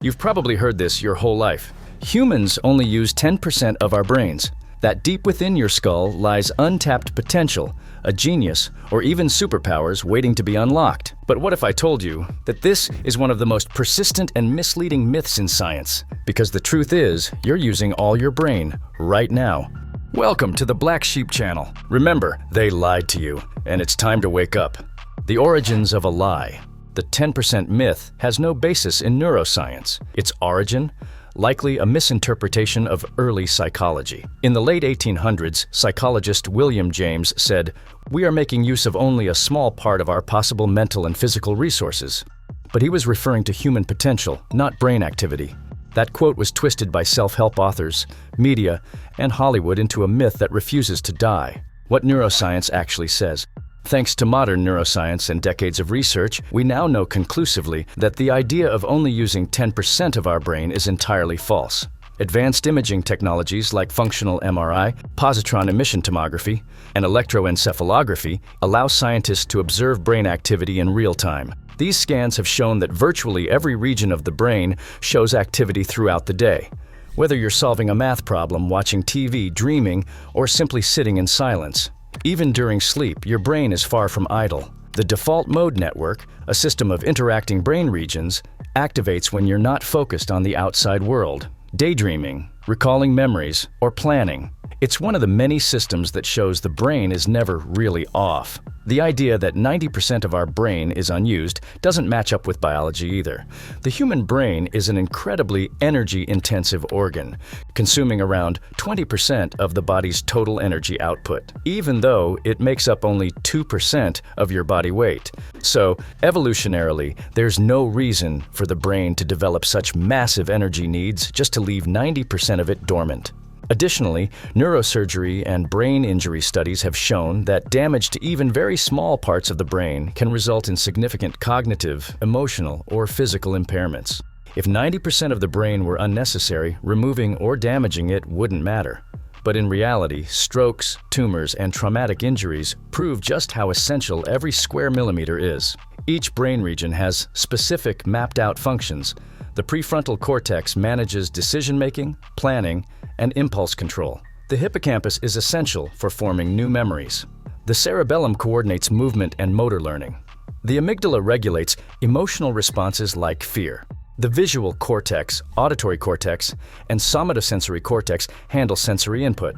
You've probably heard this your whole life. Humans only use 10% of our brains. That deep within your skull lies untapped potential, a genius, or even superpowers waiting to be unlocked. But what if I told you that this is one of the most persistent and misleading myths in science? Because the truth is, you're using all your brain right now. Welcome to the Black Sheep channel. Remember, they lied to you, and it's time to wake up. The origins of a lie. The 10% myth has no basis in neuroscience. Its origin? Likely a misinterpretation of early psychology. In the late 1800s, psychologist William James said, "We are making use of only a small part of our possible mental and physical resources." But he was referring to human potential, not brain activity. That quote was twisted by self-help authors, media, and Hollywood into a myth that refuses to die. What neuroscience actually says. Thanks to modern neuroscience and decades of research, we now know conclusively that the idea of only using 10% of our brain is entirely false. Advanced imaging technologies like functional MRI, positron emission tomography, and electroencephalography allow scientists to observe brain activity in real time. These scans have shown that virtually every region of the brain shows activity throughout the day. Whether you're solving a math problem, watching TV, dreaming, or simply sitting in silence. Even during sleep, your brain is far from idle. The default mode network, a system of interacting brain regions, activates when you're not focused on the outside world, daydreaming, recalling memories, or planning. It's one of the many systems that shows the brain is never really off. The idea that 90% of our brain is unused doesn't match up with biology either. The human brain is an incredibly energy-intensive organ, consuming around 20% of the body's total energy output, even though it makes up only 2% of your body weight. So, evolutionarily, there's no reason for the brain to develop such massive energy needs just to leave 90% of it dormant. Additionally, neurosurgery and brain injury studies have shown that damage to even very small parts of the brain can result in significant cognitive, emotional, or physical impairments. If 90% of the brain were unnecessary, removing or damaging it wouldn't matter. But in reality, strokes, tumors, and traumatic injuries prove just how essential every square millimeter is. Each brain region has specific mapped-out functions. The prefrontal cortex manages decision-making, planning, and impulse control. The hippocampus is essential for forming new memories. The cerebellum coordinates movement and motor learning. The amygdala regulates emotional responses like fear. The visual cortex, auditory cortex, and somatosensory cortex handle sensory input.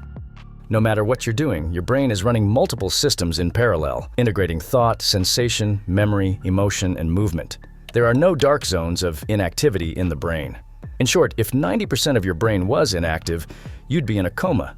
No matter what you're doing, your brain is running multiple systems in parallel, integrating thought, sensation, memory, emotion, and movement. There are no dark zones of inactivity in the brain. In short, if 90% of your brain was inactive, you'd be in a coma.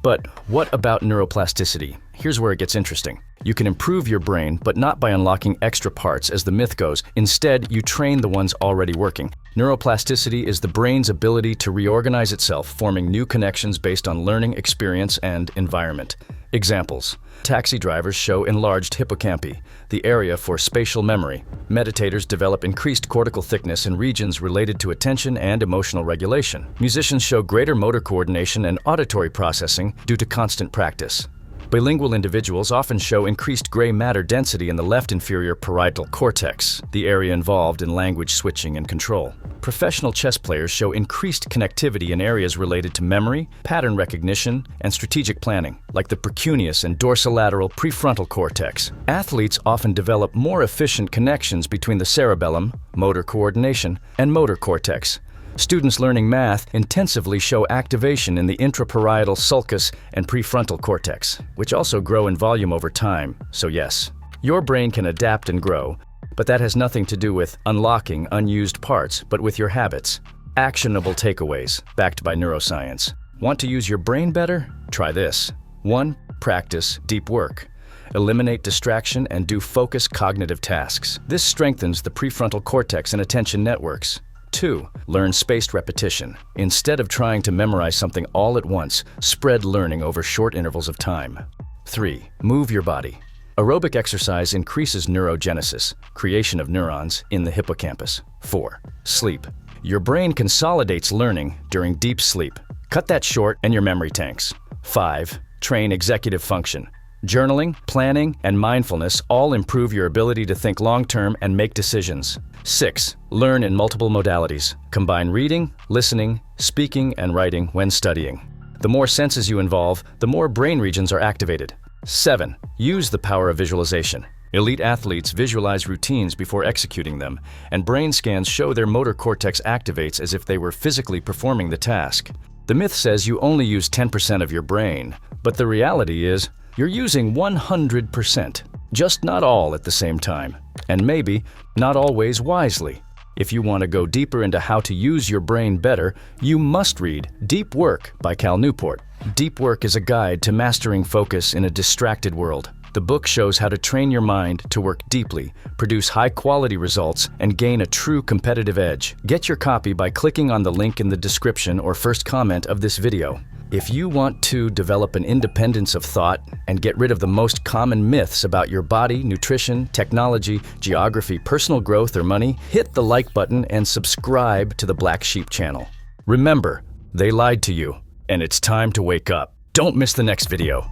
But what about neuroplasticity? Here's where it gets interesting. You can improve your brain, but not by unlocking extra parts, as the myth goes. Instead, you train the ones already working. Neuroplasticity is the brain's ability to reorganize itself, forming new connections based on learning, experience, and environment. Examples. Taxi drivers show enlarged hippocampi, the area for spatial memory. Meditators develop increased cortical thickness in regions related to attention and emotional regulation. Musicians show greater motor coordination and auditory processing due to constant practice. Bilingual individuals often show increased gray matter density in the left inferior parietal cortex, the area involved in language switching and control. Professional chess players show increased connectivity in areas related to memory, pattern recognition, and strategic planning, like the precuneus and dorsolateral prefrontal cortex. Athletes often develop more efficient connections between the cerebellum, motor coordination, and motor cortex. Students learning math intensively show activation in the intraparietal sulcus and prefrontal cortex, which also grow in volume over time. So yes, your brain can adapt and grow, but that has nothing to do with unlocking unused parts, but with your habits. Actionable takeaways, backed by neuroscience. Want to use your brain better? Try this. 1. Practice deep work. Eliminate distraction and do focused cognitive tasks. This strengthens the prefrontal cortex and attention networks. 2. Learn spaced repetition. Instead of trying to memorize something all at once, spread learning over short intervals of time. 3. Move your body. Aerobic exercise increases neurogenesis, creation of neurons, in the hippocampus. 4. Sleep. Your brain consolidates learning during deep sleep. Cut that short and your memory tanks. 5. Train executive function. Journaling, planning, and mindfulness all improve your ability to think long-term and make decisions. 6. Learn in multiple modalities. Combine reading, listening, speaking, and writing when studying. The more senses you involve, the more brain regions are activated. 7. Use the power of visualization. Elite athletes visualize routines before executing them, and brain scans show their motor cortex activates as if they were physically performing the task. The myth says you only use 10% of your brain, but the reality is you're using 100%, just not all at the same time, and maybe not always wisely. If you want to go deeper into how to use your brain better, you must read Deep Work by Cal Newport. Deep Work is a guide to mastering focus in a distracted world. The book shows how to train your mind to work deeply, produce high-quality results, and gain a true competitive edge. Get your copy by clicking on the link in the description or first comment of this video. If you want to develop an independence of thought and get rid of the most common myths about your body, nutrition, technology, geography, personal growth, or money, hit the like button and subscribe to the Black Sheep channel. Remember, they lied to you, and it's time to wake up. Don't miss the next video.